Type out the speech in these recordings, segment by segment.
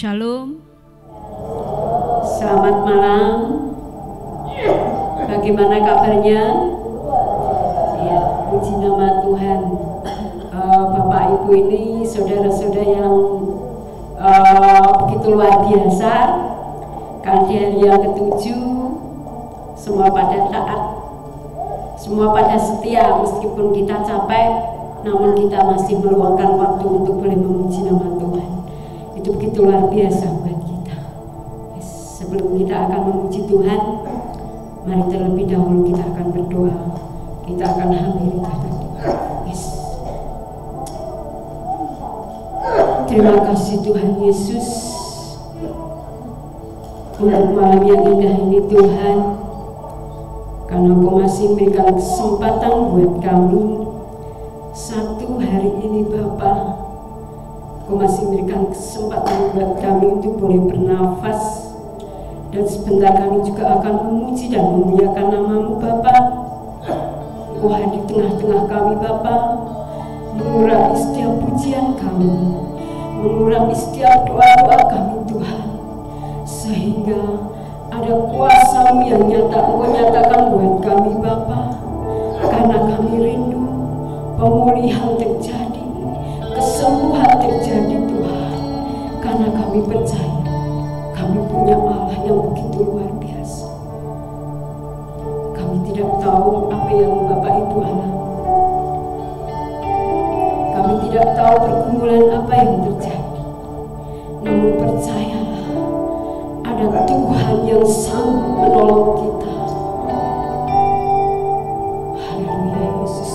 Shalom. Selamat malam. Bagaimana kabarnya? Ya, puji nama Tuhan. Bapak Ibu ini saudara-saudara yang begitu luar biasa. Di hari yang ke-7 semua pada taat, semua pada setia, meskipun kita capek, namun kita masih meluangkan waktu untuk boleh memuji nama Tuhan. Itu begitu luar biasa buat kita. Sebelum kita akan memuji Tuhan, mari terlebih dahulu kita akan berdoa. Kita akan hampiri tahta Tuhan. Terima kasih Tuhan Yesus untuk malam yang indah ini Tuhan, karena Engkau masih memberikan kesempatan buat kami satu hari ini Bapa. Engkau masih memberikan kesempatan buat kami untuk boleh bernafas, dan sebentar kami juga akan memuji dan memuliakan nama-Mu Bapa. Engkau hadir di tengah-tengah kami Bapa, mengurapi setiap pujian kami, mengurapi setiap doa-doa kami Tuhan, sehingga ada kuasa-Mu yang nyata Engkau nyatakan buat kami Bapa. Karena kami rindu pemulihan terjadi, kesembuhan terjadi Tuhan, karena kami percaya kami punya Allah yang begitu luar biasa. Kami tidak tahu apa yang Bapak Ibu alami, kami tidak tahu pergumulan apa yang terjadi, namun percayalah ada Tuhan yang sanggup menolong kita. Haleluya Yesus.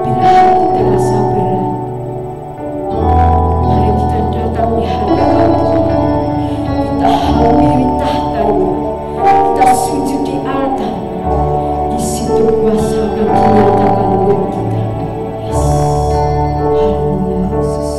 Bila hati terasa berat, mari kita datang di hadapan Tuhan. Kita hampiri tahtanya, kita sujud di altarnya. Di situ kuasa akan dinyatakan buat kita. Yes. Haleluya Yesus.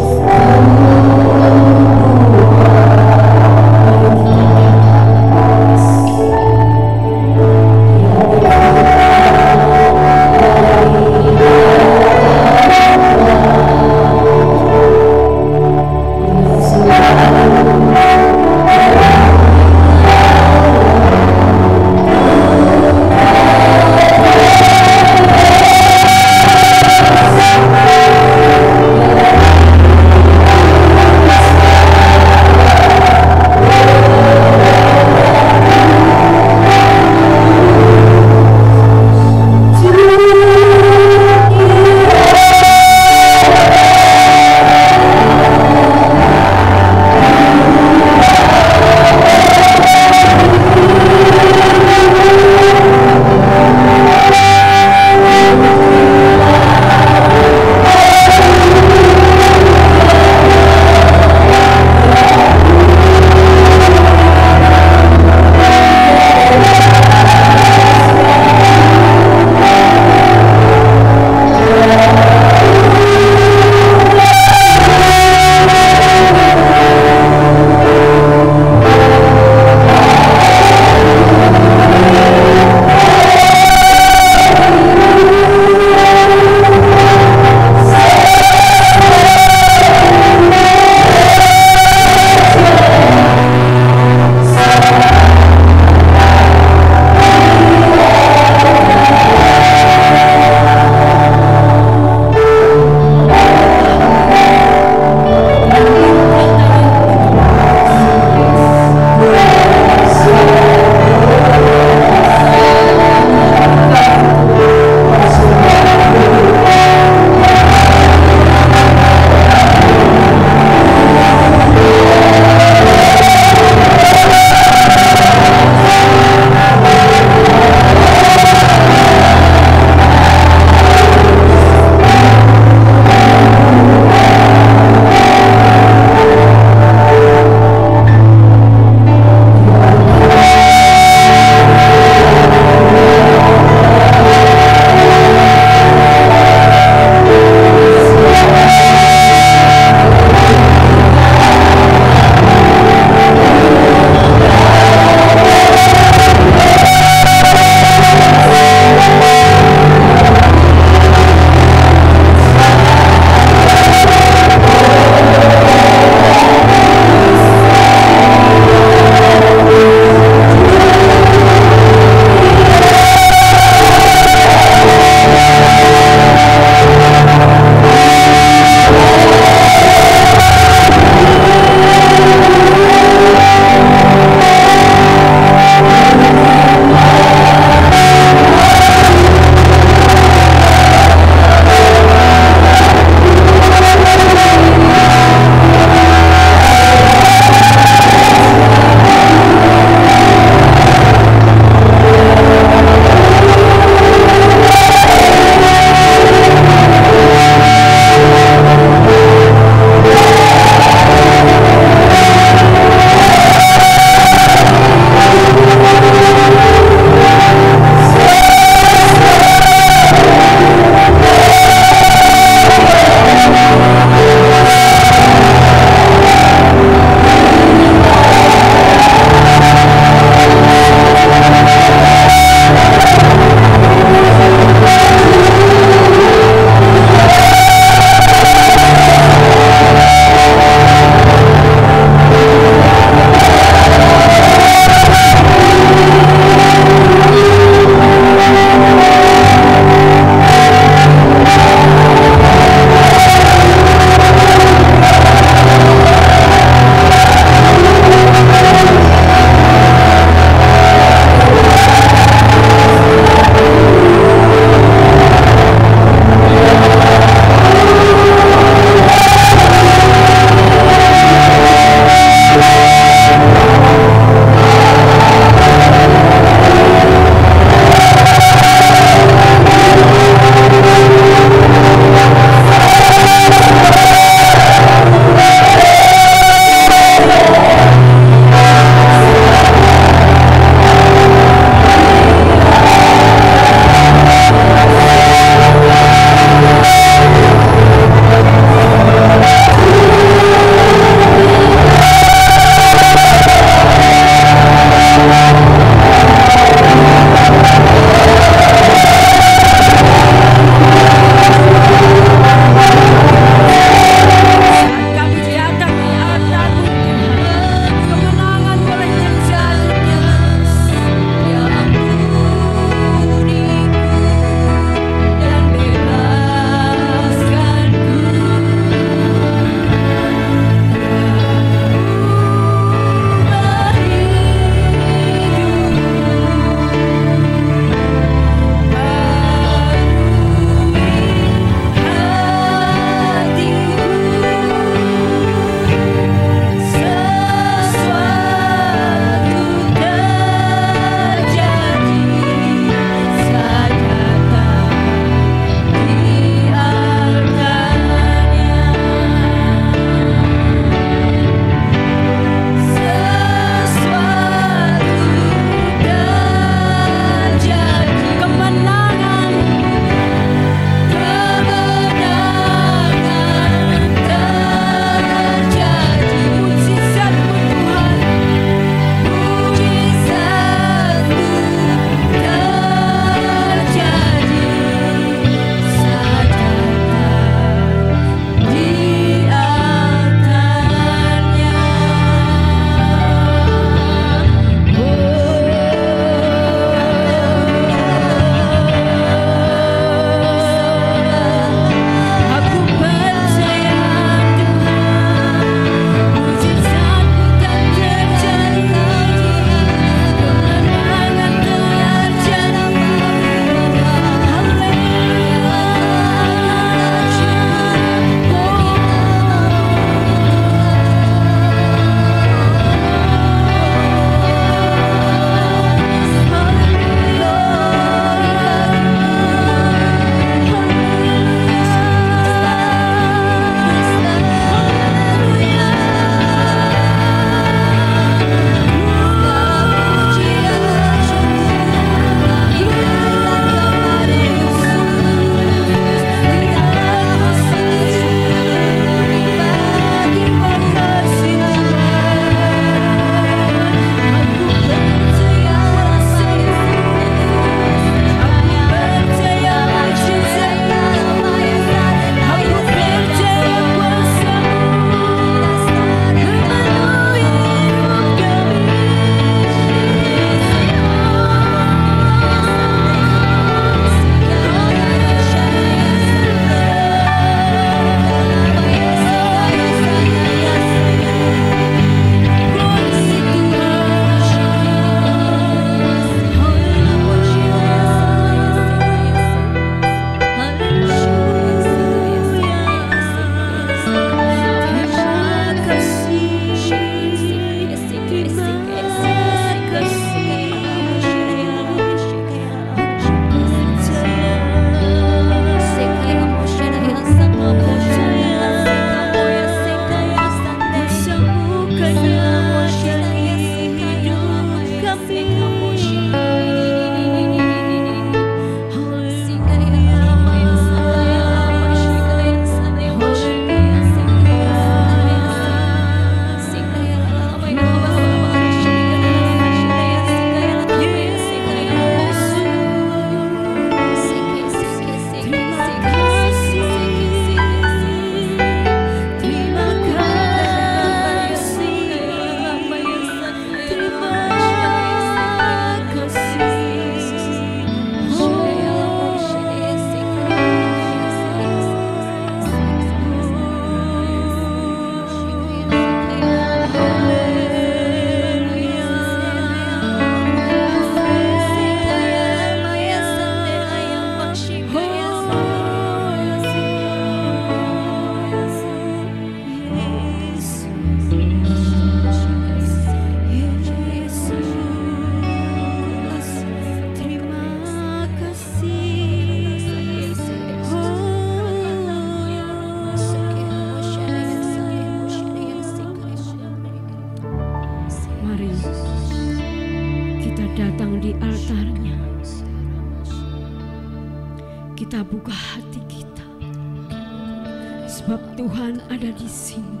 Sebab Tuhan ada di sini.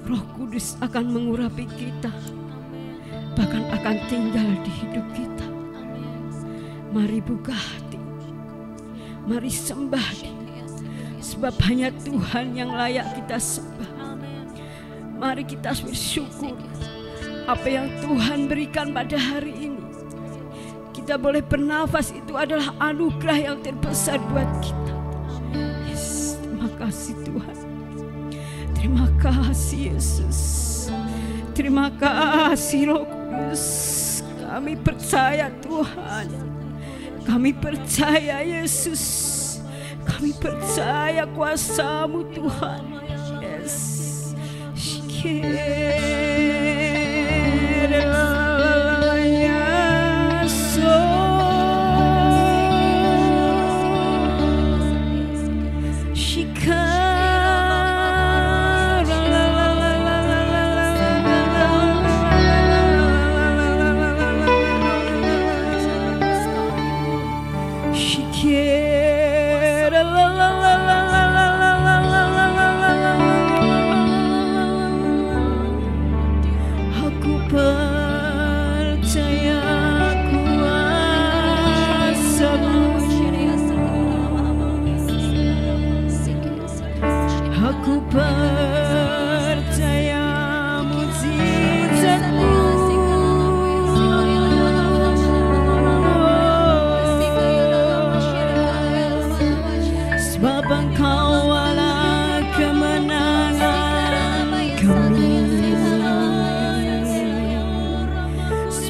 Roh Kudus akan mengurapi kita, bahkan akan tinggal di hidup kita. Mari buka hati, mari sembah Dia, sebab hanya Tuhan yang layak kita sembah. Mari kita bersyukur apa yang Tuhan berikan pada hari ini. Kita boleh bernafas, itu adalah anugerah yang terbesar buat kita. Yes, terima kasih Tuhan. Terima kasih Yesus. Terima kasih Roh Kudus. Kami percaya Tuhan. Kami percaya Yesus. Kami percaya kuasa-Mu Tuhan. Yes.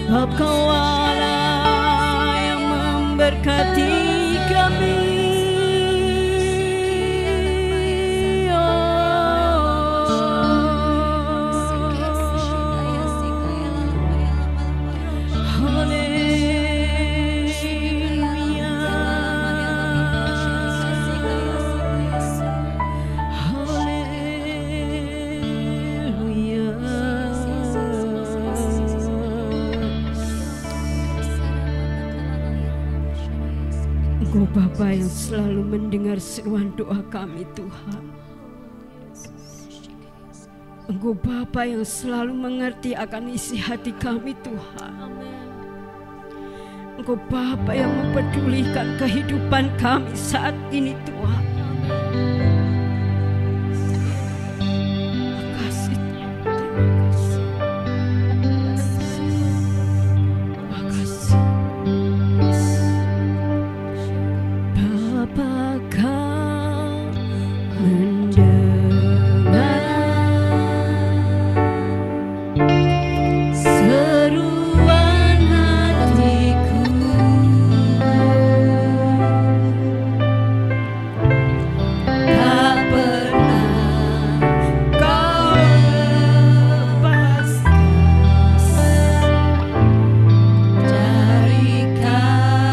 Sebab Kau Allah yang memberkati kami. Engkau Bapa yang selalu mendengar seruan doa kami Tuhan. Engkau Bapa yang selalu mengerti akan isi hati kami Tuhan. Engkau Bapa yang mempedulikan kehidupan kami saat ini Tuhan. Terima kasih Tuhan. Terima kasih. Apakah mendengar seruan hatiku? Tak pernah Kau lepaskan dari kasih.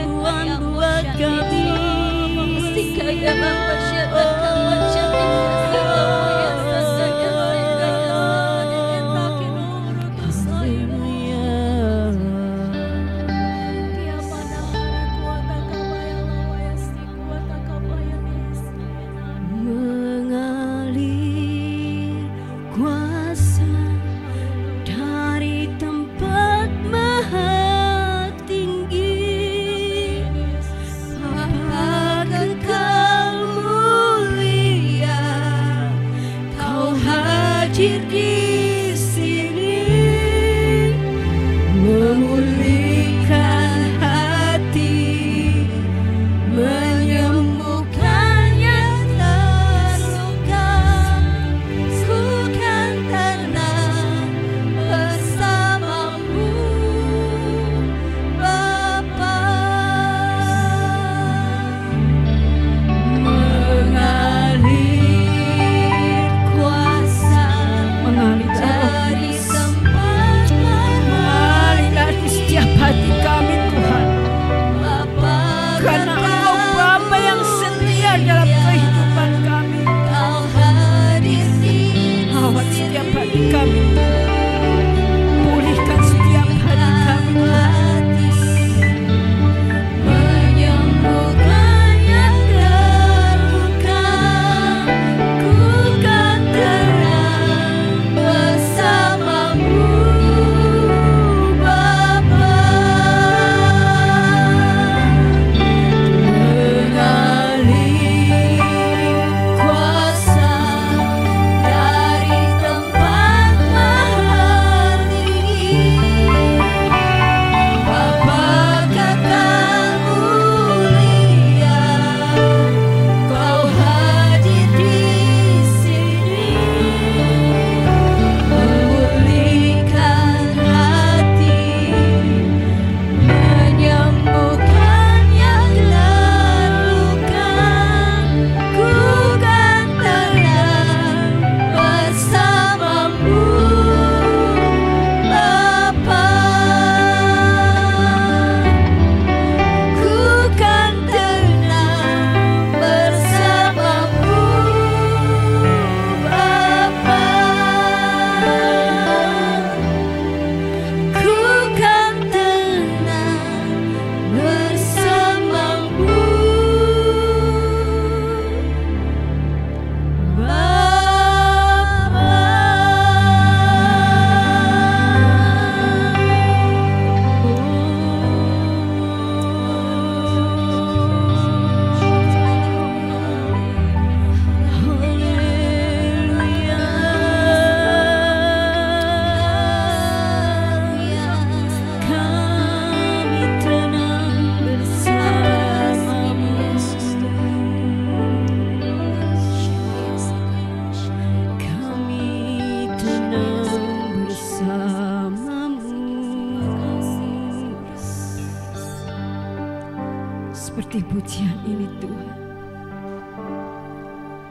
Tuhan buat kami. Mengalir kuasa dari tempat maha tinggi, Bapa kekal mulia, Kau hadir di sini, memulihkan hati, menyembuhkan yang terluka. Ku kan tenang bersamamu, Bapa. Mengalir kuasa dari tempat mengalir di setiap hati kami, Tuhan. Karena Engkau Bapa yang setia dalam kehidupan kami. Rawat setiap hati kami, pulihkan setiap hati kami, menyembuhkan yang terluka. Ku kan tenang bersamamu, Bapa. Mengalir kuasa dari tempat maha tinggi, Bapa kekal mulia, Kau hadir di sini, memulihkan hati, menyembuhkan yang terluka. Ku kan tenang bersamamu, Bapa. Ku kan tenang bersamamu, Bapa. Ku kan tenang bersamamu, kami tenang bersamamu, kami tenang bersamamu. Seperti pujian ini, Tuhan,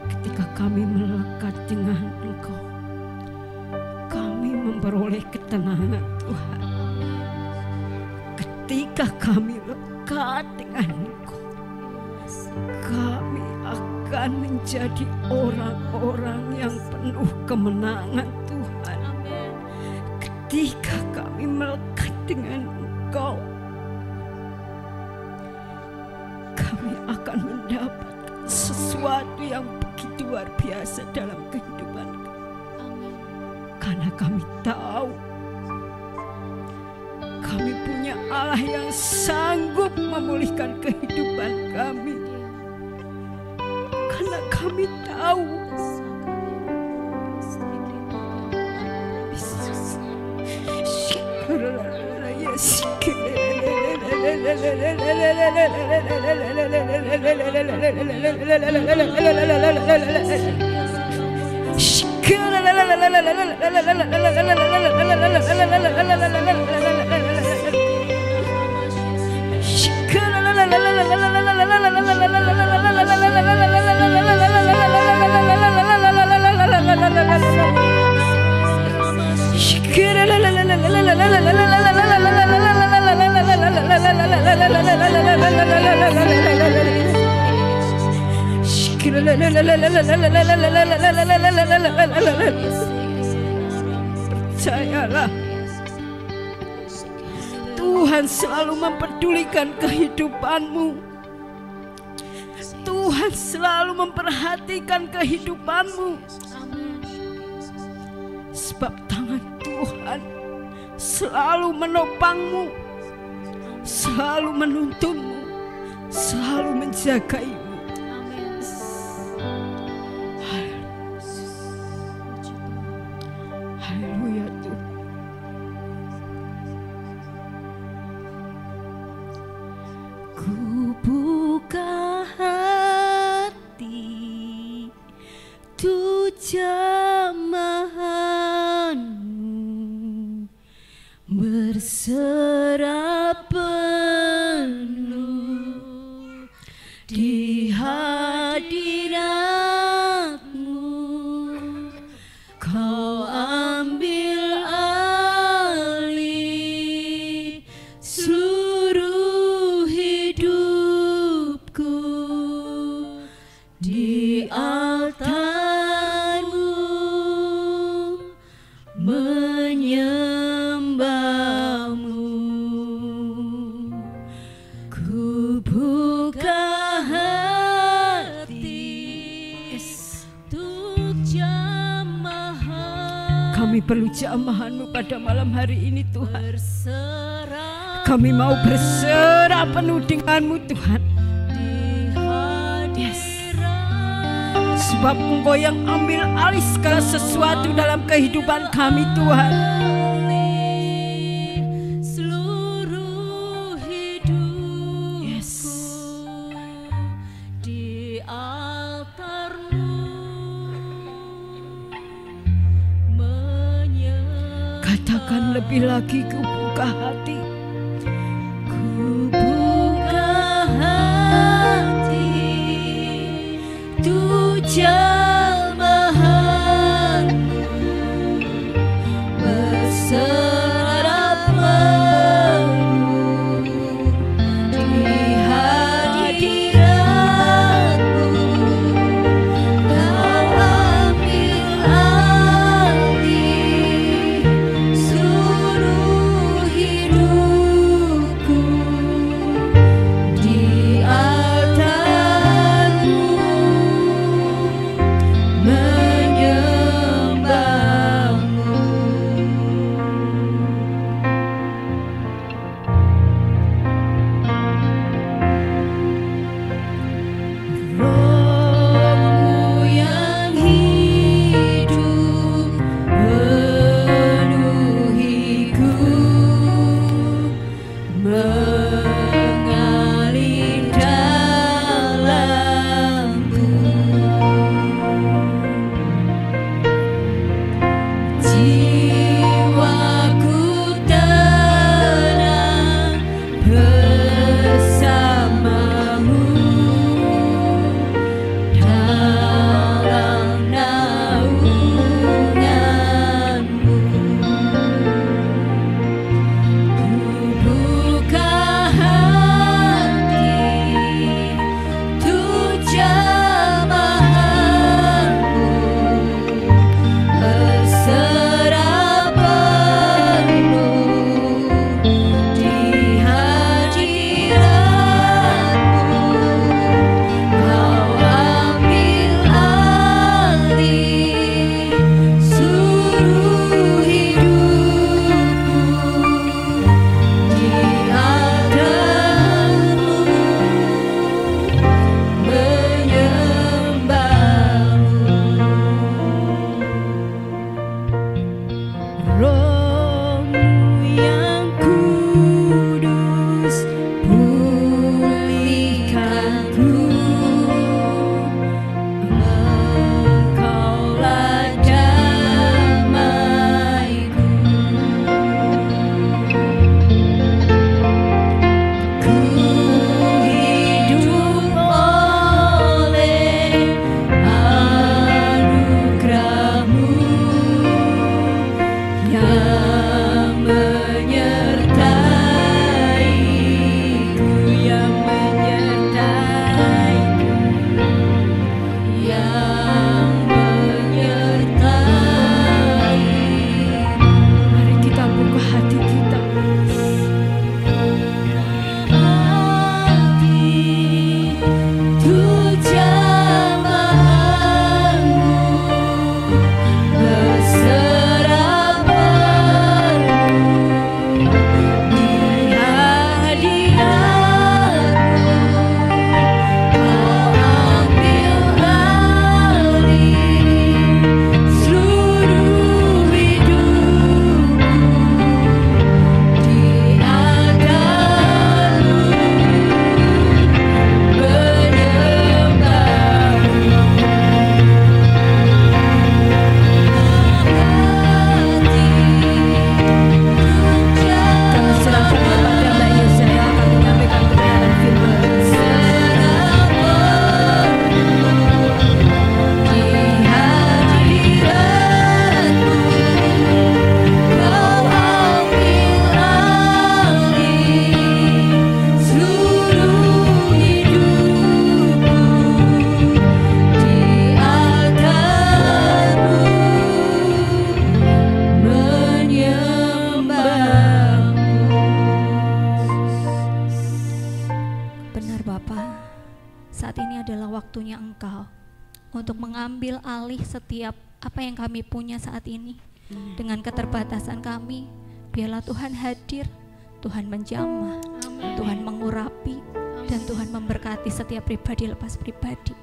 ketika kami melekat dengan Engkau, kami memperoleh ketenangan, Tuhan. Ketika kami lekat dengan Engkau, kami akan menjadi orang-orang yang penuh kemenangan, Tuhan. Ketika kami melekat dengan Engkau, kami akan mendapatkan sesuatu yang begitu luar biasa dalam kehidupan kami. Karena kami tahu kami punya Allah yang sanggup memulihkan kehidupan kami. Karena kami tahu Percayalah, Tuhan selalu mempedulikan kehidupanmu. Tuhan selalu memperhatikan kehidupanmu. Sebab tangan Tuhan selalu menopangmu, selalu menuntunmu, selalu menjagaimu. Haleluya Tuhan. Ku buka hati tu jamahanmu, berserah penuh di hadiratmu. Kau ambil alih seluruh hidupku di altarmu, menyembahmu. Ku buka hati untuk jamahan. Kami perlu jamahanmu pada malam hari ini Tuhan. Kami mau berserah penuh denganmu Tuhan. Sebab Engkau yang ambil alih segala sesuatu dalam kehidupan kami Tuhan. Seluruh hidupku di altarmu, katakan lebih lagi, ku buka hati. Ku buka hati tu jamahanmu, berserah penuh di hadiratmu. Kau ambil alih seluruh hidupku waktunya Engkau untuk mengambil alih setiap apa yang kami punya saat ini. Dengan keterbatasan kami, biarlah Tuhan hadir, Tuhan menjamah, Tuhan mengurapi, dan Tuhan memberkati setiap pribadi lepas pribadi.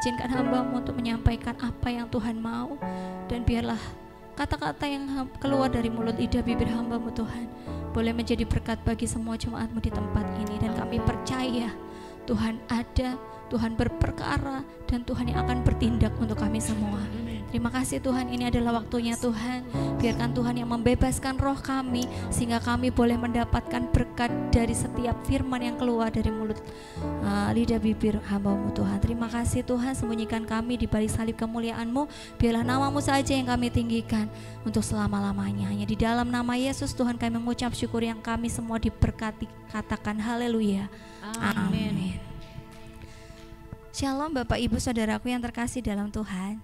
Izinkan hamba-Mu untuk menyampaikan apa yang Tuhan mau, dan biarlah kata-kata yang keluar dari mulut lidah bibir hamba-Mu Tuhan boleh menjadi berkat bagi semua jemaat-Mu di tempat ini. Dan kami percaya Tuhan ada, Tuhan berperkara, dan Tuhan yang akan bertindak untuk kami semua. Terima kasih Tuhan, ini adalah waktunya Tuhan. Biarkan Tuhan yang membebaskan roh kami, sehingga kami boleh mendapatkan berkat dari setiap firman yang keluar dari mulut lidah bibir hamba-Mu Tuhan. Terima kasih Tuhan, sembunyikan kami di balik salib kemuliaan-Mu. Biarlah nama-Mu saja yang kami tinggikan untuk selama-lamanya. Hanya di dalam nama Yesus Tuhan kami mengucap syukur, yang kami semua diberkati. Katakan haleluya. Amin. Shalom Bapak Ibu Saudaraku yang terkasih dalam Tuhan.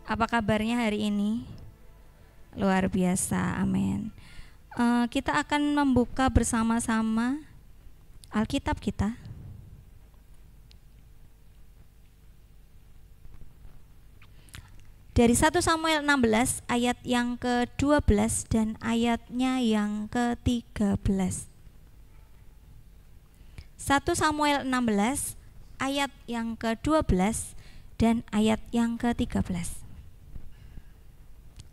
Apa kabarnya hari ini? Luar biasa, amin. Kita akan membuka bersama-sama Alkitab kita. Dari 1 Samuel 16 ayat yang ke-12 dan ayatnya yang ke-13. 1 Samuel 16 ayat yang ke-12 dan ayat yang ke-13.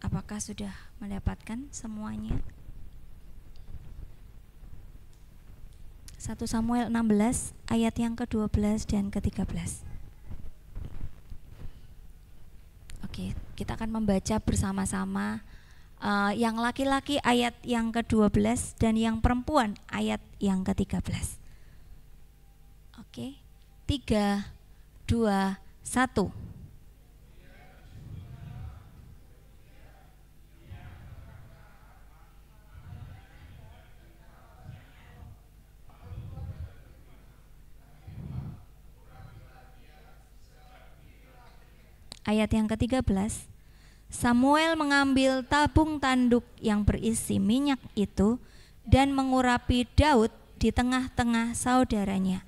Apakah sudah mendapatkan semuanya? 1 Samuel 16 ayat yang ke-12 dan ke-13. Oke, kita akan membaca bersama-sama. Yang laki-laki ayat yang ke-12 dan yang perempuan ayat yang ke-13. Oke, 3, 2, 1. Ayat yang ke-13, Samuel mengambil tabung tanduk yang berisi minyak itu dan mengurapi Daud di tengah-tengah saudaranya.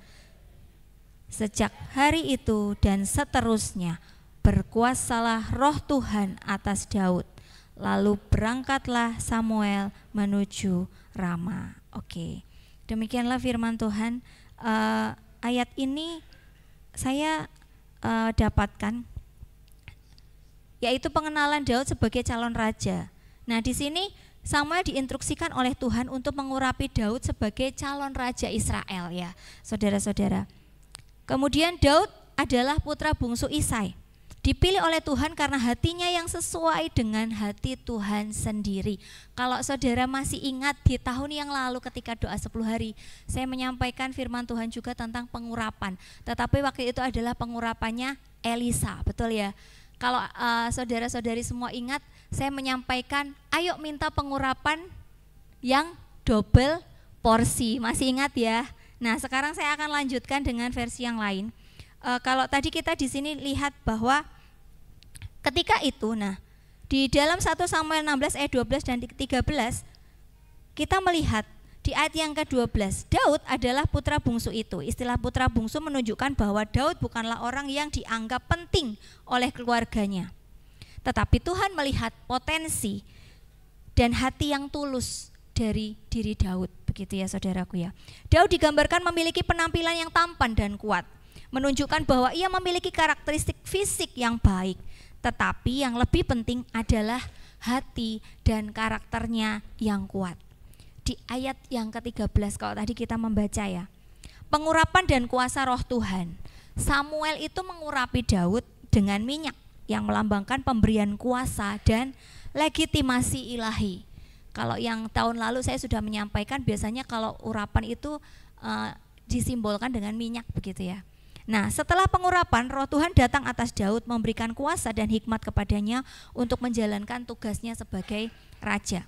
Sejak hari itu dan seterusnya berkuasalah roh Tuhan atas Daud. Lalu berangkatlah Samuel menuju Rama. Oke, demikianlah firman Tuhan. Ayat ini saya dapatkan, yaitu pengenalan Daud sebagai calon raja. Nah, di sini Samuel diinstruksikan oleh Tuhan untuk mengurapi Daud sebagai calon raja Israel, ya, saudara-saudara. Kemudian Daud adalah putra bungsu Isai, dipilih oleh Tuhan karena hatinya yang sesuai dengan hati Tuhan sendiri. Kalau saudara masih ingat di tahun yang lalu ketika doa 10 hari, saya menyampaikan firman Tuhan juga tentang pengurapan. Tetapi waktu itu adalah pengurapannya Elisa, betul ya? Kalau saudara-saudari semua ingat, saya menyampaikan ayo minta pengurapan yang double porsi. Masih ingat ya? Nah, sekarang saya akan lanjutkan dengan versi yang lain. Kalau tadi kita di sini lihat bahwa ketika itu, nah, di dalam 1 Samuel 16 ayat 12 dan 13, kita melihat di ayat yang ke-12, Daud adalah putra bungsu itu. Istilah putra bungsu menunjukkan bahwa Daud bukanlah orang yang dianggap penting oleh keluarganya. Tetapi Tuhan melihat potensi dan hati yang tulus dari diri Daud. Begitu ya saudaraku ya. Daud digambarkan memiliki penampilan yang tampan dan kuat, menunjukkan bahwa ia memiliki karakteristik fisik yang baik. Tetapi yang lebih penting adalah hati dan karakternya yang kuat. Di ayat yang ke-13 kalau tadi kita membaca ya, pengurapan dan kuasa roh Tuhan. Samuel itu mengurapi Daud dengan minyak yang melambangkan pemberian kuasa dan legitimasi ilahi. Kalau yang tahun lalu saya sudah menyampaikan, biasanya kalau urapan itu disimbolkan dengan minyak begitu ya. Nah, setelah pengurapan, roh Tuhan datang atas Daud memberikan kuasa dan hikmat kepadanya untuk menjalankan tugasnya sebagai raja.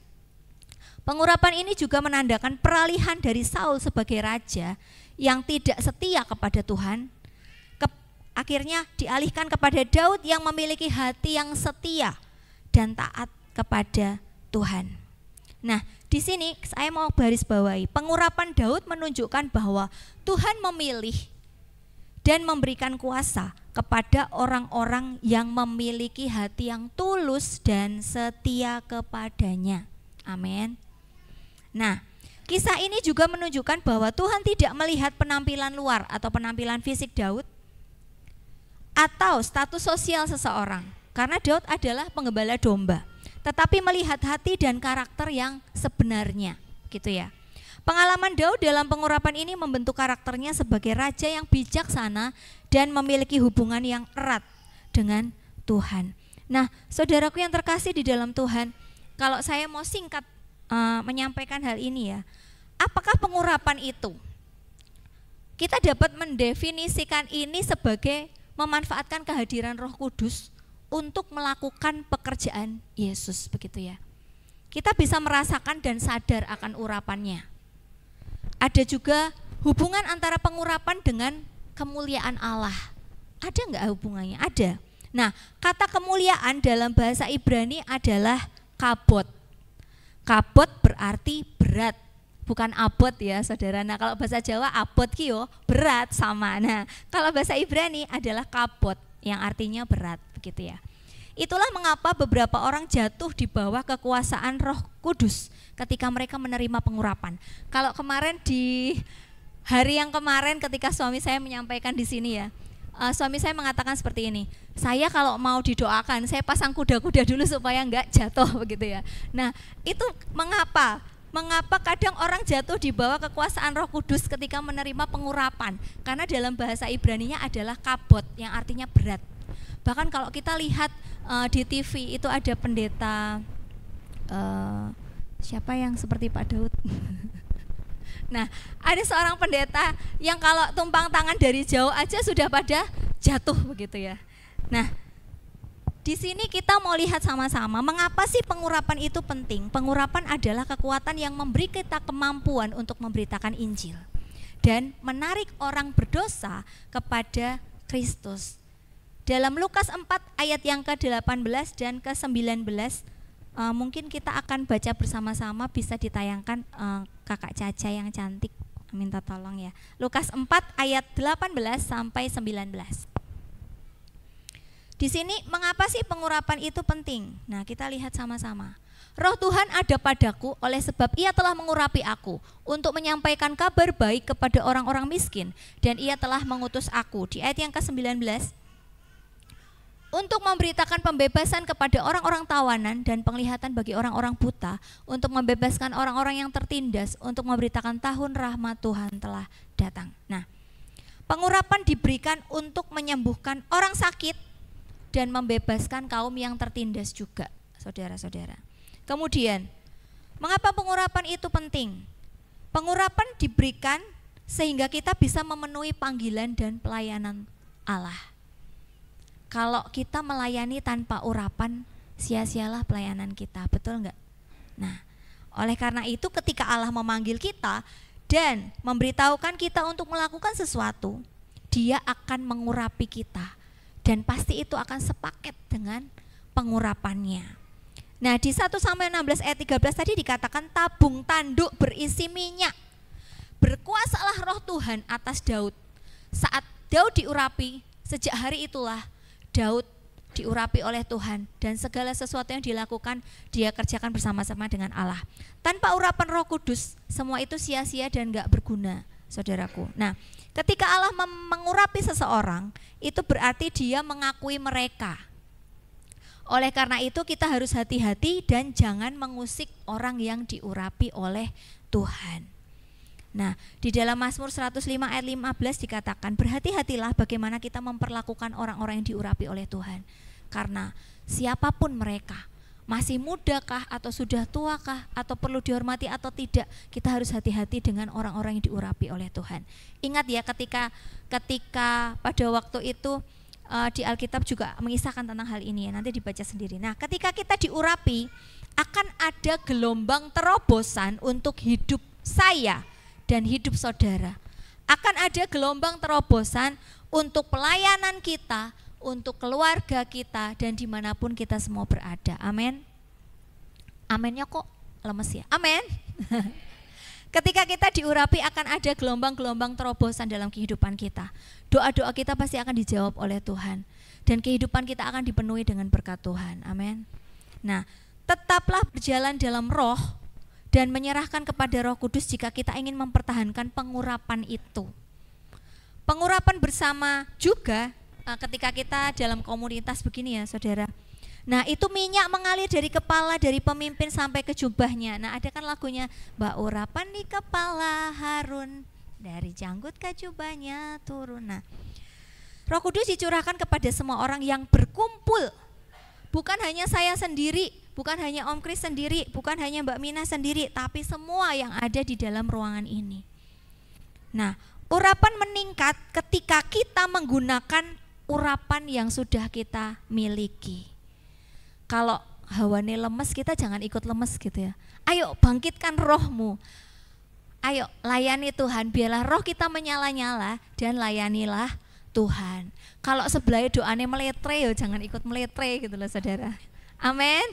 Pengurapan ini juga menandakan peralihan dari Saul sebagai raja yang tidak setia kepada Tuhan, akhirnya dialihkan kepada Daud yang memiliki hati yang setia dan taat kepada Tuhan. Nah, di sini saya mau garis bawahi, pengurapan Daud menunjukkan bahwa Tuhan memilih dan memberikan kuasa kepada orang-orang yang memiliki hati yang tulus dan setia kepadanya. Amin. Nah, kisah ini juga menunjukkan bahwa Tuhan tidak melihat penampilan luar atau penampilan fisik Daud atau status sosial seseorang, karena Daud adalah penggembala domba, tetapi melihat hati dan karakter yang sebenarnya, gitu ya. Pengalaman Daud dalam pengurapan ini membentuk karakternya sebagai raja yang bijaksana dan memiliki hubungan yang erat dengan Tuhan. Nah, saudaraku yang terkasih di dalam Tuhan, kalau saya mau singkat menyampaikan hal ini ya, apakah pengurapan itu? Kita dapat mendefinisikan ini sebagai memanfaatkan kehadiran Roh Kudus untuk melakukan pekerjaan Yesus, begitu ya. Kita bisa merasakan dan sadar akan urapannya. Ada juga hubungan antara pengurapan dengan kemuliaan Allah. Ada enggak hubungannya? Ada. Nah, kata kemuliaan dalam bahasa Ibrani adalah kabot. Kabot berarti berat, bukan abot ya saudara. Nah, kalau bahasa Jawa abot kio berat sama. Nah, kalau bahasa Ibrani adalah kabot yang artinya berat, begitu ya. Itulah mengapa beberapa orang jatuh di bawah kekuasaan Roh Kudus ketika mereka menerima pengurapan. Kalau kemarin di hari yang kemarin ketika suami saya menyampaikan di sini ya, suami saya mengatakan seperti ini, saya kalau mau didoakan saya pasang kuda-kuda dulu supaya enggak jatuh, begitu ya. Nah, itu mengapa kadang orang jatuh di bawah kekuasaan Roh Kudus ketika menerima pengurapan? Karena dalam bahasa Ibraninya adalah kabot yang artinya berat. Bahkan kalau kita lihat di TV itu ada pendeta siapa yang seperti Pak Daud. Nah, ada seorang pendeta yang kalau tumpang tangan dari jauh aja sudah pada jatuh, begitu ya. Nah, di sini kita mau lihat sama-sama mengapa sih pengurapan itu penting. Pengurapan adalah kekuatan yang memberi kita kemampuan untuk memberitakan Injil dan menarik orang berdosa kepada Kristus. Dalam Lukas 4 ayat yang ke-18 dan ke-19, mungkin kita akan baca bersama-sama, bisa ditayangkan Kakak Caca yang cantik, minta tolong ya. Lukas 4 ayat 18 sampai 19. Di sini mengapa sih pengurapan itu penting? Nah, kita lihat sama-sama. Roh Tuhan ada padaku oleh sebab Ia telah mengurapi aku untuk menyampaikan kabar baik kepada orang-orang miskin, dan Ia telah mengutus aku. Di ayat yang ke-19, untuk memberitakan pembebasan kepada orang-orang tawanan dan penglihatan bagi orang-orang buta, untuk membebaskan orang-orang yang tertindas, untuk memberitakan tahun rahmat Tuhan telah datang. Nah, pengurapan diberikan untuk menyembuhkan orang sakit dan membebaskan kaum yang tertindas juga, saudara-saudara. Kemudian, mengapa pengurapan itu penting? Pengurapan diberikan sehingga kita bisa memenuhi panggilan dan pelayanan Allah. Kalau kita melayani tanpa urapan, sia-sialah pelayanan kita, betul enggak? Nah, oleh karena itu ketika Allah memanggil kita dan memberitahukan kita untuk melakukan sesuatu, Dia akan mengurapi kita, dan pasti itu akan sepaket dengan pengurapannya. Nah, di 1 Samuel 16 ayat 13 tadi dikatakan tabung tanduk berisi minyak. Berkuasalah Roh Tuhan atas Daud. Saat Daud diurapi, sejak hari itulah Daud diurapi oleh Tuhan, dan segala sesuatu yang dilakukan dia kerjakan bersama-sama dengan Allah. Tanpa urapan Roh Kudus, semua itu sia-sia dan gak berguna, saudaraku. Nah, ketika Allah mengurapi seseorang, itu berarti Dia mengakui mereka. Oleh karena itu kita harus hati-hati dan jangan mengusik orang yang diurapi oleh Tuhan. Nah, di dalam Mazmur 105 ayat 15 dikatakan, berhati-hatilah bagaimana kita memperlakukan orang-orang yang diurapi oleh Tuhan. Karena siapapun mereka, masih mudakah atau sudah tuakah atau perlu dihormati atau tidak, kita harus hati-hati dengan orang-orang yang diurapi oleh Tuhan. Ingat ya, ketika pada waktu itu di Alkitab juga mengisahkan tentang hal ini ya, nanti dibaca sendiri. Nah, ketika kita diurapi, akan ada gelombang terobosan untuk hidup saya dan hidup saudara. Akan ada gelombang terobosan untuk pelayanan kita, untuk keluarga kita, dan dimanapun kita semua berada. Amin. Aminnya kok lemes ya? Amin. Ketika kita diurapi akan ada gelombang-gelombang terobosan dalam kehidupan kita. Doa-doa kita pasti akan dijawab oleh Tuhan. Dan kehidupan kita akan dipenuhi dengan berkat Tuhan. Amin. Nah, tetaplah berjalan dalam roh dan menyerahkan kepada Roh Kudus jika kita ingin mempertahankan pengurapan itu. Pengurapan bersama juga ketika kita dalam komunitas begini ya saudara. Nah itu minyak mengalir dari kepala, dari pemimpin sampai ke jubahnya. Nah ada kan lagunya, Mbak urapan di kepala Harun, dari janggut ke jubahnya turun. Nah Roh Kudus dicurahkan kepada semua orang yang berkumpul. Bukan hanya saya sendiri, bukan hanya Om Kris sendiri, bukan hanya Mbak Mina sendiri, tapi semua yang ada di dalam ruangan ini. Nah urapan meningkat ketika kita menggunakan urapan yang sudah kita miliki. Kalau hawane lemes, kita jangan ikut lemes gitu ya. Ayo bangkitkan rohmu. Ayo layani Tuhan, biarlah roh kita menyala-nyala dan layanilah Tuhan. Kalau sebelah doanya meletre, ya jangan ikut meletre gitu loh saudara. Amin.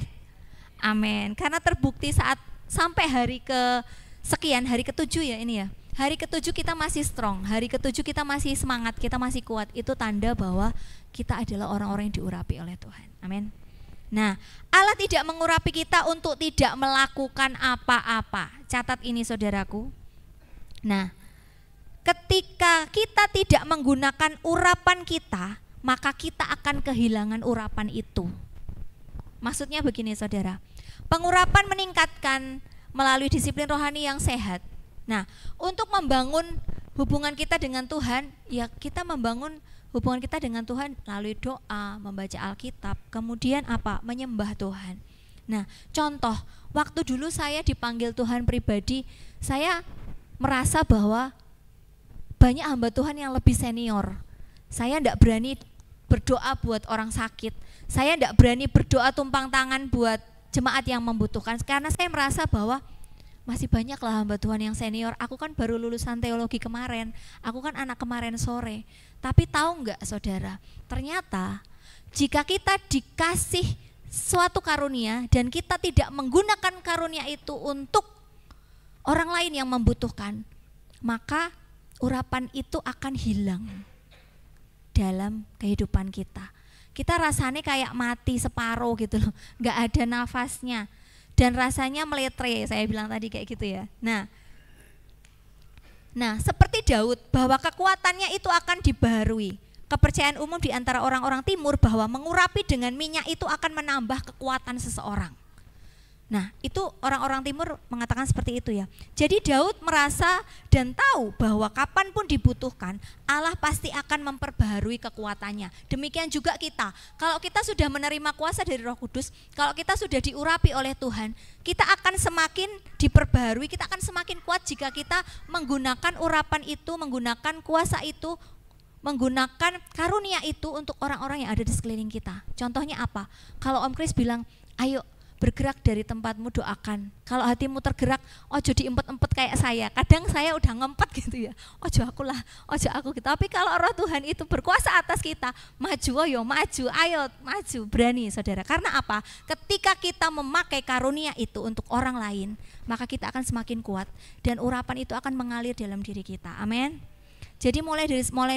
Amin. Karena terbukti saat sampai hari kesekian, hari ke-7 ya ini ya. Hari ke-7 kita masih strong, hari ke-7 kita masih semangat, kita masih kuat. Itu tanda bahwa kita adalah orang-orang yang diurapi oleh Tuhan. Amin. Nah, Allah tidak mengurapi kita untuk tidak melakukan apa-apa. Catat ini saudaraku. Nah, ketika kita tidak menggunakan urapan kita, maka kita akan kehilangan urapan itu. Maksudnya begini saudara, pengurapan meningkatkan melalui disiplin rohani yang sehat. Nah, untuk membangun hubungan kita dengan Tuhan, ya kita membangun hubungan kita dengan Tuhan melalui doa, membaca Alkitab, kemudian apa? Menyembah Tuhan. Nah, contoh, waktu dulu saya dipanggil Tuhan pribadi, saya merasa bahwa banyak hamba Tuhan yang lebih senior. Saya tidak berani berdoa buat orang sakit. Saya tidak berani berdoa tumpang tangan buat jemaat yang membutuhkan. Karena saya merasa bahwa masih banyaklah hamba Tuhan yang senior. Aku kan baru lulusan teologi kemarin. Aku kan anak kemarin sore. Tapi tahu enggak saudara, ternyata jika kita dikasih suatu karunia dan kita tidak menggunakan karunia itu untuk orang lain yang membutuhkan, maka urapan itu akan hilang dalam kehidupan kita. Kita rasanya kayak mati separuh gitu loh, nggak ada nafasnya dan rasanya meletre, saya bilang tadi kayak gitu ya. Nah, seperti Daud bahwa kekuatannya itu akan dibaharui. Kepercayaan umum di antara orang-orang timur bahwa mengurapi dengan minyak itu akan menambah kekuatan seseorang. Nah, itu orang-orang timur mengatakan seperti itu ya. Jadi Daud merasa dan tahu bahwa kapanpun dibutuhkan, Allah pasti akan memperbaharui kekuatannya. Demikian juga kita. Kalau kita sudah menerima kuasa dari Roh Kudus, kalau kita sudah diurapi oleh Tuhan, kita akan semakin diperbaharui, kita akan semakin kuat jika kita menggunakan urapan itu, menggunakan kuasa itu, menggunakan karunia itu untuk orang-orang yang ada di sekeliling kita. Contohnya apa? Kalau Om Kris bilang, ayo bergerak dari tempatmu, doakan. Kalau hatimu tergerak, ojo diempet-empet kayak saya. Kadang saya udah ngempet gitu ya. Ojo aku gitu. Tapi kalau Roh Tuhan itu berkuasa atas kita, maju, ayo maju, berani saudara. Karena apa? Ketika kita memakai karunia itu untuk orang lain, maka kita akan semakin kuat dan urapan itu akan mengalir dalam diri kita. Amin. Jadi mulai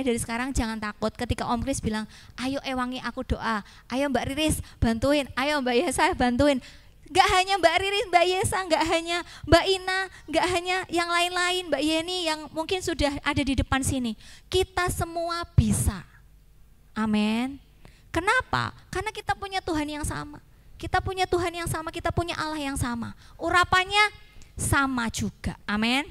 dari sekarang jangan takut ketika Om Kris bilang, ayo ewangi aku doa, ayo Mbak Riris bantuin, ayo Mbak Yesa bantuin. Gak hanya Mbak Riris, Mbak Yesa, gak hanya Mbak Ina, gak hanya yang lain-lain, Mbak Yeni yang mungkin sudah ada di depan sini. Kita semua bisa. Amin. Kenapa? Karena kita punya Tuhan yang sama. Kita punya Tuhan yang sama, kita punya Allah yang sama. Urapannya sama juga. Amin.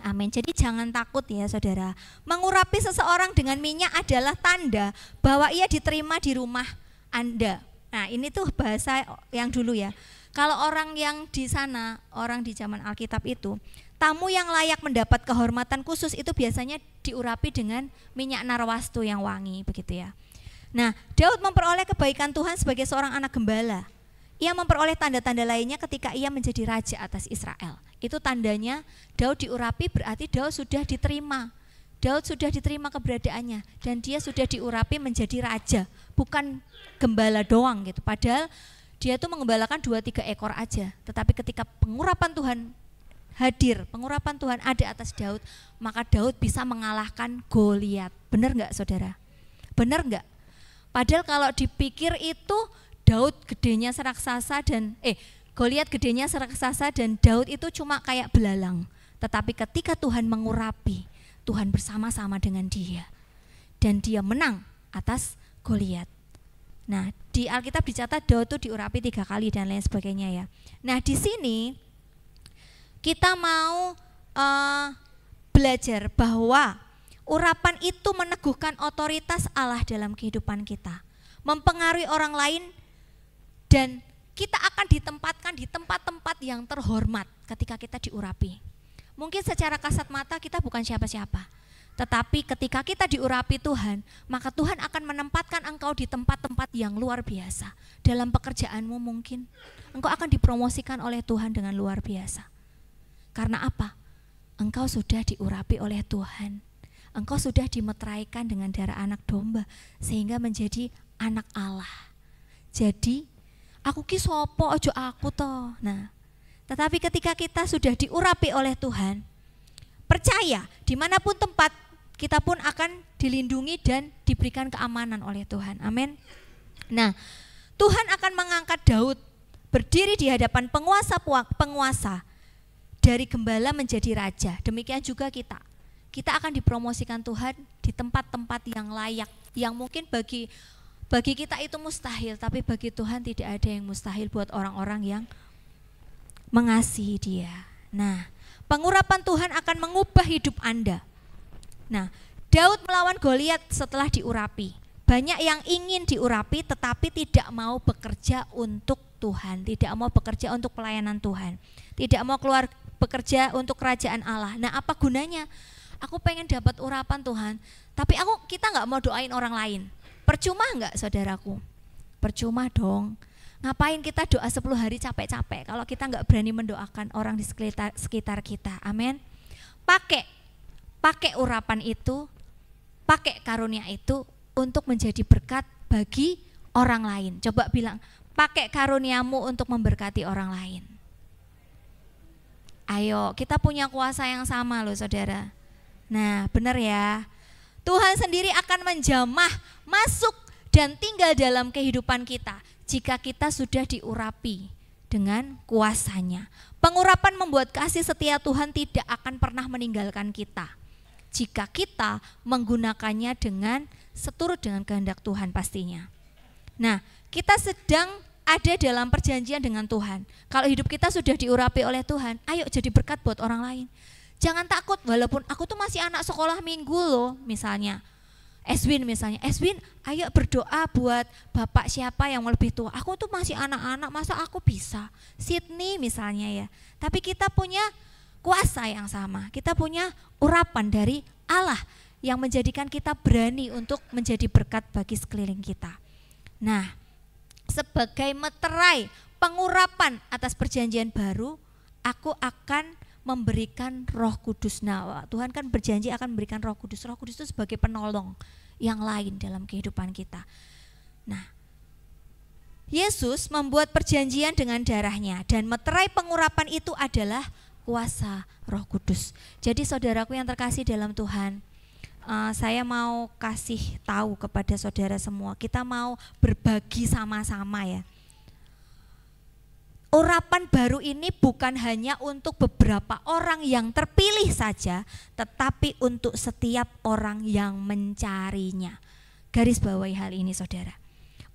Amin. Jadi jangan takut ya saudara. Mengurapi seseorang dengan minyak adalah tanda bahwa ia diterima di rumah Anda. Nah ini tuh bahasa yang dulu ya. Kalau orang yang di sana, orang di zaman Alkitab itu, tamu yang layak mendapat kehormatan khusus itu biasanya diurapi dengan minyak narwastu yang wangi begitu ya. Nah Daud memperoleh kebaikan Tuhan sebagai seorang anak gembala. Ia memperoleh tanda-tanda lainnya ketika ia menjadi raja atas Israel. Itu tandanya Daud diurapi, berarti Daud sudah diterima. Daud sudah diterima keberadaannya dan dia sudah diurapi menjadi raja, bukan gembala doang gitu. Padahal dia tuh mengembalakan 2-3 ekor aja. Tetapi ketika pengurapan Tuhan hadir, pengurapan Tuhan ada atas Daud, maka Daud bisa mengalahkan Goliat. Benar nggak saudara? Benar nggak? Padahal kalau dipikir itu Daud gedenya seraksasa dan Goliat gedenya seraksasa dan Daud itu cuma kayak belalang. Tetapi ketika Tuhan mengurapi, Tuhan bersama-sama dengan dia dan dia menang atas Goliat. Nah, di Alkitab dicatat Daud itu diurapi 3 kali dan lain sebagainya ya. Nah, di sini kita mau belajar bahwa urapan itu meneguhkan otoritas Allah dalam kehidupan kita, mempengaruhi orang lain, dan kita akan ditempatkan di tempat-tempat yang terhormat ketika kita diurapi. Mungkin secara kasat mata kita bukan siapa-siapa, tetapi ketika kita diurapi Tuhan, maka Tuhan akan menempatkan engkau di tempat-tempat yang luar biasa. Dalam pekerjaanmu mungkin engkau akan dipromosikan oleh Tuhan dengan luar biasa. Karena apa? Engkau sudah diurapi oleh Tuhan. Engkau sudah dimeteraikan dengan darah anak domba sehingga menjadi anak Allah. Jadi aku ki sopo ojo aku toh. Nah, tetapi ketika kita sudah diurapi oleh Tuhan, percaya dimanapun tempat kita pun akan dilindungi dan diberikan keamanan oleh Tuhan. Amin. Nah, Tuhan akan mengangkat Daud berdiri di hadapan penguasa dari gembala menjadi raja. Demikian juga kita akan dipromosikan Tuhan di tempat-tempat yang layak, yang mungkin bagi kita itu mustahil, tapi bagi Tuhan tidak ada yang mustahil buat orang-orang yang mengasihi Dia. Nah, pengurapan Tuhan akan mengubah hidup Anda. Nah, Daud melawan Goliat setelah diurapi. Banyak yang ingin diurapi tetapi tidak mau bekerja untuk Tuhan, tidak mau bekerja untuk pelayanan Tuhan, tidak mau keluar bekerja untuk kerajaan Allah. Nah, apa gunanya? Aku pengen dapat urapan Tuhan, tapi kita nggak mau doain orang lain. Percuma nggak saudaraku? Percuma dong. Ngapain kita doa 10 hari capek-capek kalau kita nggak berani mendoakan orang di sekitar kita. Amin. Pakai urapan itu, pakai karunia itu untuk menjadi berkat bagi orang lain. Coba bilang, pakai karuniamu untuk memberkati orang lain. Ayo, kita punya kuasa yang sama loh saudara. Nah, benar ya. Tuhan sendiri akan menjamah, masuk dan tinggal dalam kehidupan kita jika kita sudah diurapi dengan kuasanya. Pengurapan membuat kasih setia Tuhan tidak akan pernah meninggalkan kita jika kita menggunakannya dengan seturut dengan kehendak Tuhan pastinya. Nah, kita sedang ada dalam perjanjian dengan Tuhan. Kalau hidup kita sudah diurapi oleh Tuhan, ayo jadi berkat buat orang lain. Jangan takut, walaupun aku tuh masih anak sekolah minggu loh, misalnya Eswin, ayo berdoa buat bapak siapa yang lebih tua. Aku tuh masih anak-anak, masa aku bisa? Sydney misalnya ya. Tapi kita punya kuasa yang sama, kita punya urapan dari Allah yang menjadikan kita berani untuk menjadi berkat bagi sekeliling kita. Nah, sebagai meterai pengurapan atas perjanjian baru, aku akan memberikan Roh Kudus. Nah, Tuhan kan berjanji akan memberikan Roh Kudus. Roh Kudus itu sebagai penolong yang lain dalam kehidupan kita. Nah, Yesus membuat perjanjian dengan darahnya dan meterai pengurapan itu adalah kuasa Roh Kudus. Jadi saudaraku yang terkasih dalam Tuhan, saya mau kasih tahu kepada saudara semua, kita mau berbagi sama-sama ya. Urapan baru ini bukan hanya untuk beberapa orang yang terpilih saja, tetapi untuk setiap orang yang mencarinya. Garis bawahi hal ini saudara.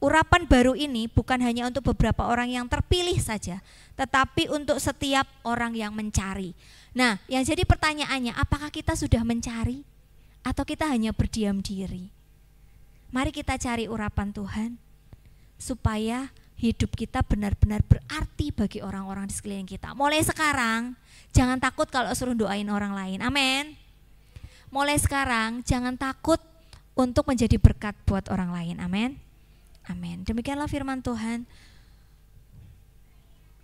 Urapan baru ini bukan hanya untuk beberapa orang yang terpilih saja, tetapi untuk setiap orang yang mencari. Nah, yang jadi pertanyaannya, apakah kita sudah mencari atau kita hanya berdiam diri? Mari kita cari urapan Tuhan supaya hidup kita benar-benar berarti bagi orang-orang di sekeliling kita. Mulai sekarang, jangan takut kalau suruh doain orang lain. Amin. Mulai sekarang, jangan takut untuk menjadi berkat buat orang lain. Amin. Amin. Demikianlah firman Tuhan.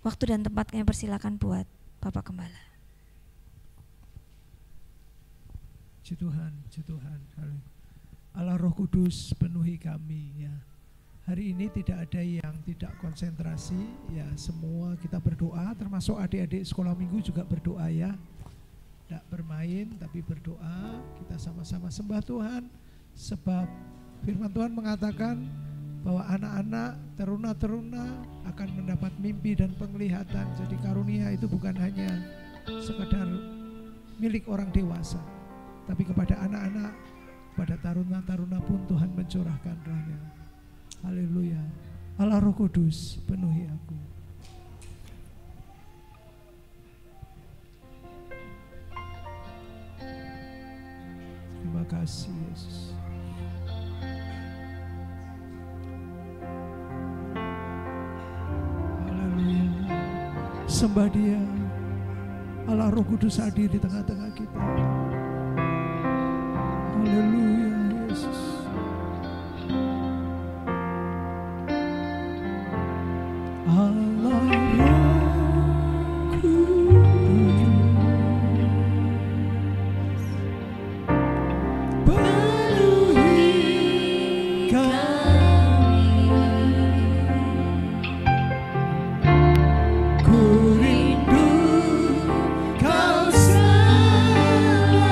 Waktu dan tempat kami persilakan buat Bapak Gembala. Puji Tuhan, Allah Roh Kudus penuhi kami ya. Hari ini tidak ada yang tidak konsentrasi, ya semua kita berdoa, termasuk adik-adik sekolah minggu juga berdoa ya. Tidak bermain tapi berdoa, kita sama-sama sembah Tuhan. Sebab firman Tuhan mengatakan bahwa anak-anak, teruna-teruna akan mendapat mimpi dan penglihatan. Jadi karunia itu bukan hanya sekadar milik orang dewasa, tapi kepada anak-anak, pada taruna-taruna pun Tuhan mencurahkan Roh-Nya. Haleluya. Allah Roh Kudus, penuhi aku. Terima kasih Yesus. Haleluya. Sembah Dia. Allah Roh Kudus hadir di tengah-tengah kita. Haleluya Yesus. Allah Roh Kudus, penuhi kami. Ku rindu Kau selalu.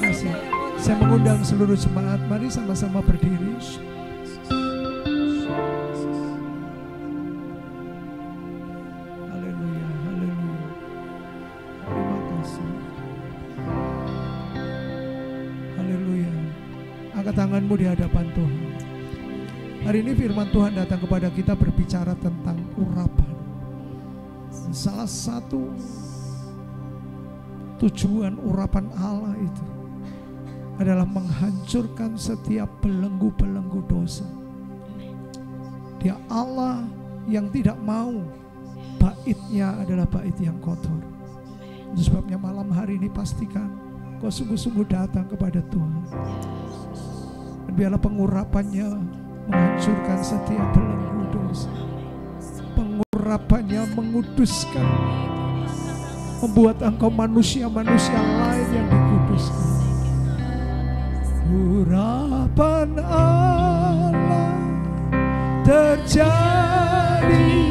kasih. Saya mengundang seluruh jemaat, mari sama-sama berdiri. Haleluya, haleluya. Terima kasih. Haleluya. Angkat tanganmu di hadapan Tuhan. Hari ini firman Tuhan datang kepada kita berbicara tentang urapan. Salah satu tujuan urapan Allah itu adalah menghancurkan setiap belenggu-belenggu dosa. Dia Allah yang tidak mau baitnya adalah bait yang kotor. Itu sebabnya malam hari ini pastikan kau sungguh-sungguh datang kepada Tuhan. Dan biarlah pengurapannya menghancurkan setiap belenggu dosa. Pengurapannya menguduskan, membuat engkau manusia-manusia lain yang dikuduskan. Urapan Allah terjadi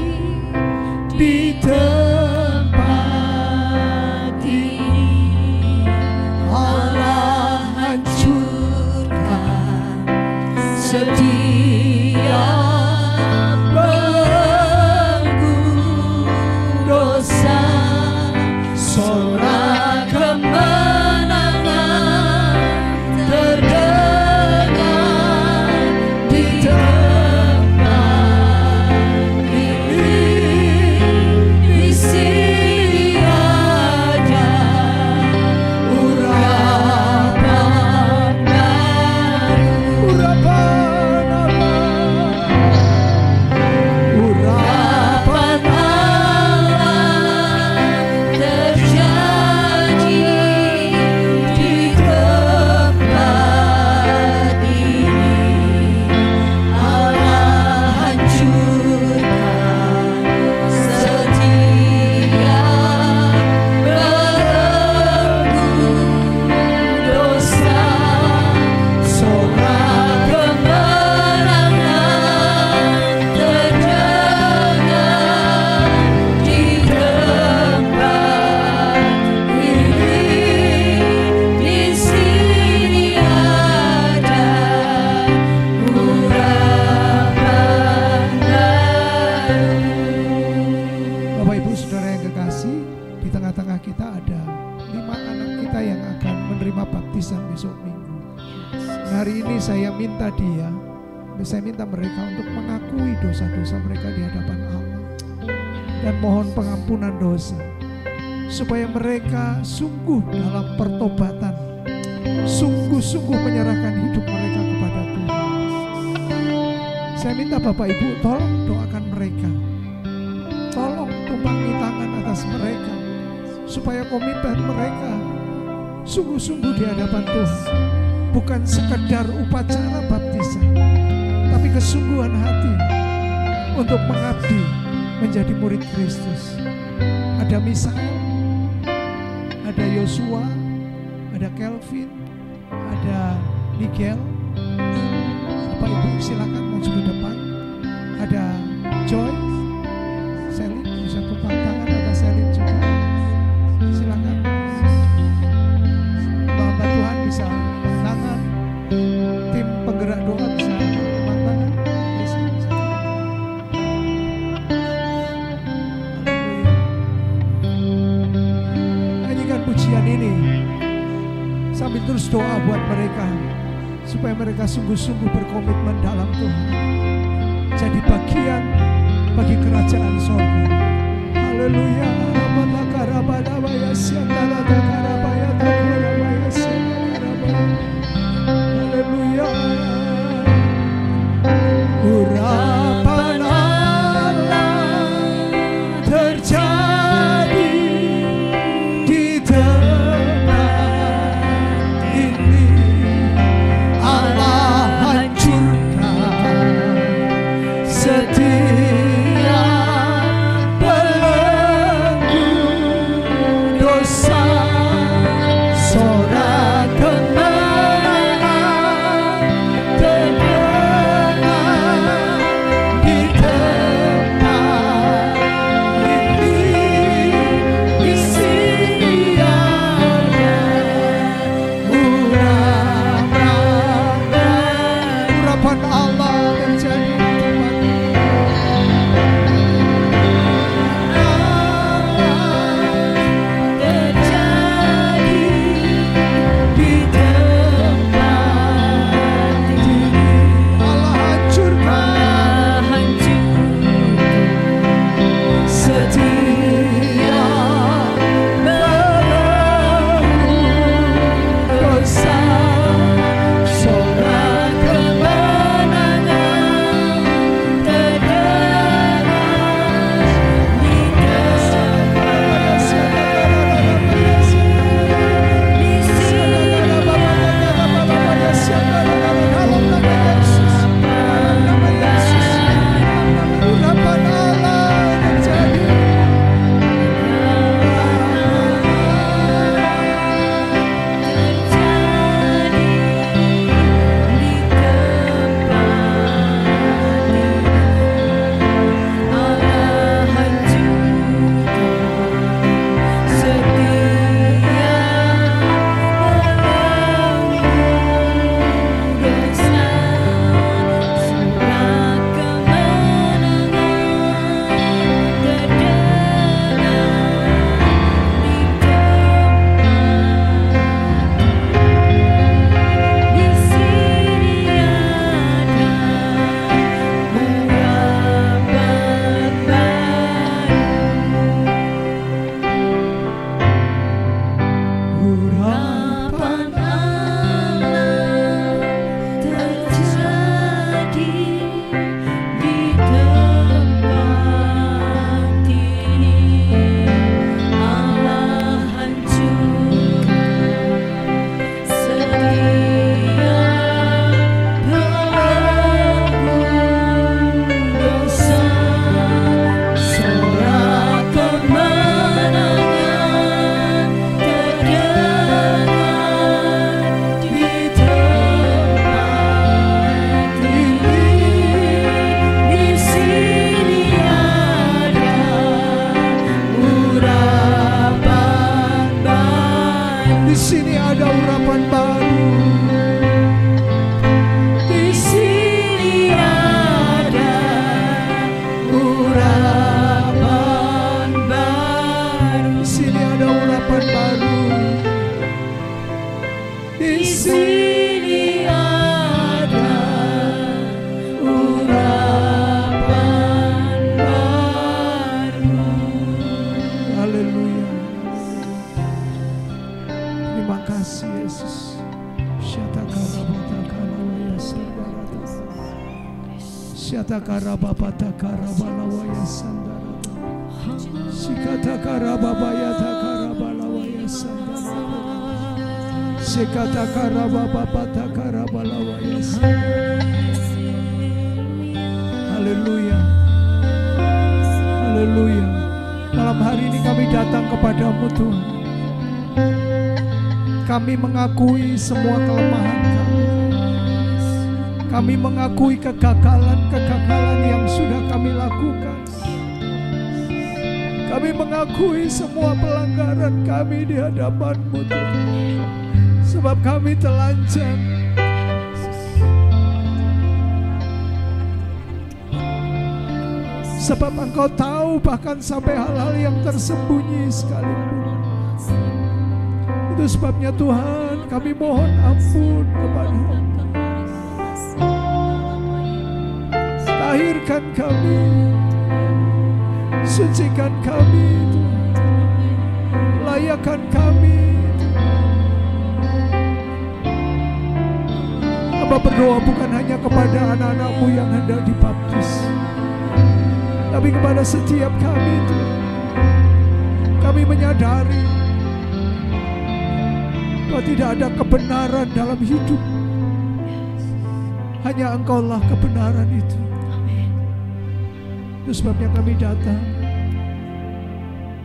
di tempat ini. Allah hancurkan setiap belenggu dosa. Sorak kemenangan terdengar di tempat ini. Di sini ada urapan baru. Urapan Allah. Urapan Allah terjadi di tempat ini. Allah hancurkan setiap belenggu dosa. Sorak kemenangan terdengar di tempat ini. Di sini ada urapan baru. Bapak Ibu Saudara yang kekasih, di tengah-tengah kita ada 5 anak kita yang akan menerima baptisan besok minggu. Dan hari ini saya minta mereka untuk mengakui dosa-dosa mereka di hadapan Allah dan mohon pengampunan dosa, supaya mereka sungguh dalam pertobatan, sungguh-sungguh menyerahkan hidup mereka kepada Tuhan. Saya minta Bapak Ibu tolong doakan mereka, tolong tumpangi tangan atas mereka, supaya komitmen mereka sungguh-sungguh di hadapan Tuhan, bukan sekedar upacara baptisan, tapi kesungguhan hati untuk mengabdi menjadi murid Kristus. Ada Misael, ada Yosua, ada Kelvin, ada Miguel. Bapak Ibu silakan maju ke depan. Ada Joy, Selin, bisa tumpang tangan. Ada Selin juga, silakan. Hamba Tuhan bisa tangan. Tim penggerak doa bisa tumpang tangan. Bisa. Nyanyikan pujian ini sambil terus doa buat mereka, supaya mereka sungguh-sungguh berkomitmen dalam Tuhan, jadi bagian bagi kerajaan sorga. Haleluya. Haleluya. Urapan Allah terjadi di tempat ini. Allah hancurkan setiap belenggu dosa. Syatakara babatakara balawaya sandara. Sikatakara babaya takara balawaya sandara. Sikatakara babatakara balawaya sandara. Haleluya. Haleluya. Malam hari ini kami datang kepadamu Tuhan. Kami mengakui semua kelemahan kami. Kami mengakui kegagalan-kegagalan yang sudah kami lakukan. Kami mengakui semua pelanggaran kami di hadapan-Mu Tuhan. Sebab kami telanjang. Sebab Engkau tahu bahkan sampai hal-hal yang tersembunyi sekalipun. Itu sebabnya Tuhan kami mohon ampun kepada-Mu. Tahirkan kami, sucikan kami Tuhan. Layakkan kami Tuhan. Hamba berdoa bukan hanya kepada anak-anak-Mu yang hendak dibaptis, tapi kepada setiap kami Tuhan. Kami menyadari bahwa tidak ada kebenaran dalam hidup. Hanya Engkau-lah kebenaran itu. Itu sebabnya kami datang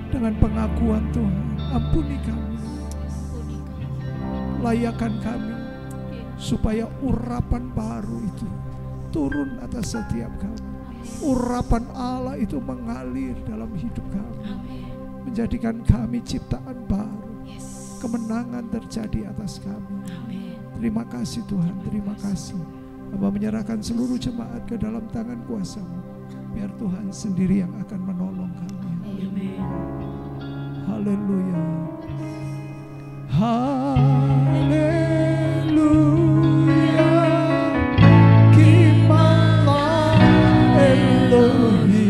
dengan pengakuan Tuhan. Ampuni kami, layakkan kami, supaya urapan baru itu turun atas setiap kami. Urapan Allah itu mengalir dalam hidup kami, menjadikan kami ciptaan baru. Kemenangan terjadi atas kami. Terima kasih Tuhan, terima kasih. Hamba menyerahkan seluruh jemaat ke dalam tangan kuasa-Mu. Biar Tuhan sendiri yang akan menolong kami. Haleluya. Haleluya. Kimalah Elohim.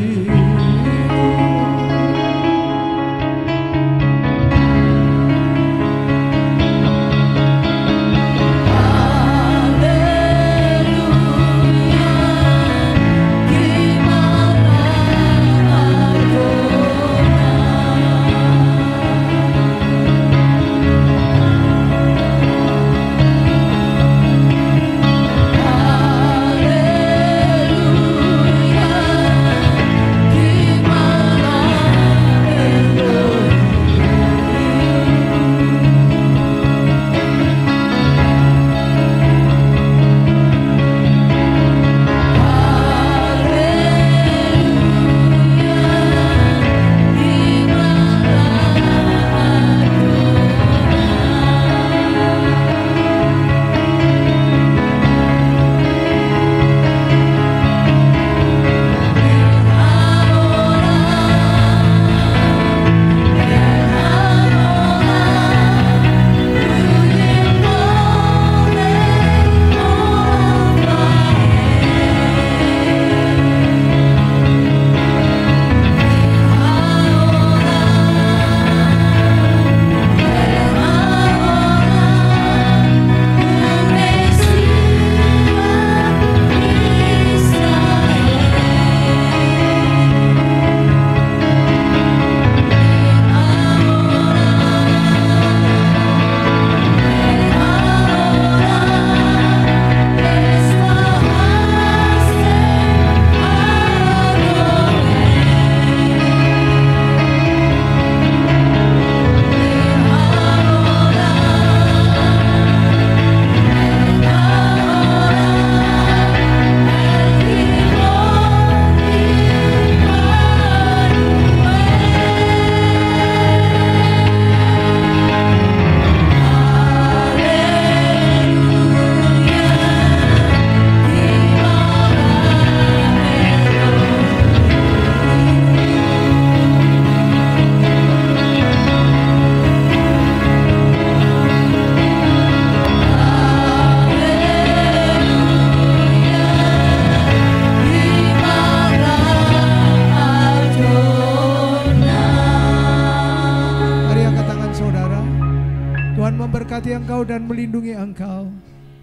memberkati engkau dan melindungi engkau.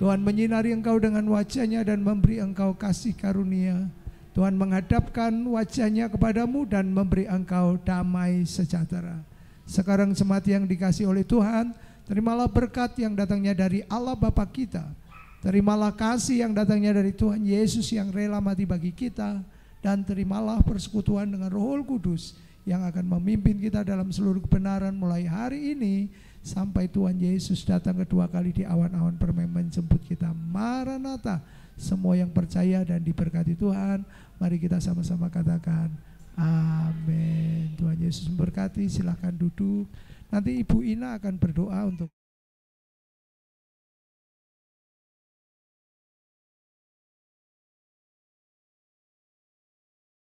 Tuhan menyinari engkau dengan wajah-Nya dan memberi engkau kasih karunia. Tuhan menghadapkan wajahnya kepadamu dan memberi engkau damai sejahtera. Sekarang jemaat yang dikasihi oleh Tuhan, terimalah berkat yang datangnya dari Allah Bapa kita. Terimalah kasih yang datangnya dari Tuhan Yesus yang rela mati bagi kita. Dan terimalah persekutuan dengan Roh Kudus yang akan memimpin kita dalam seluruh kebenaran mulai hari ini sampai Tuhan Yesus datang kedua kali di awan-awan permai menjemput kita. Maranatha. Semua yang percaya dan diberkati Tuhan, mari kita sama-sama katakan amin. Tuhan Yesus memberkati, silakan duduk. Nanti Ibu Ina akan berdoa untuk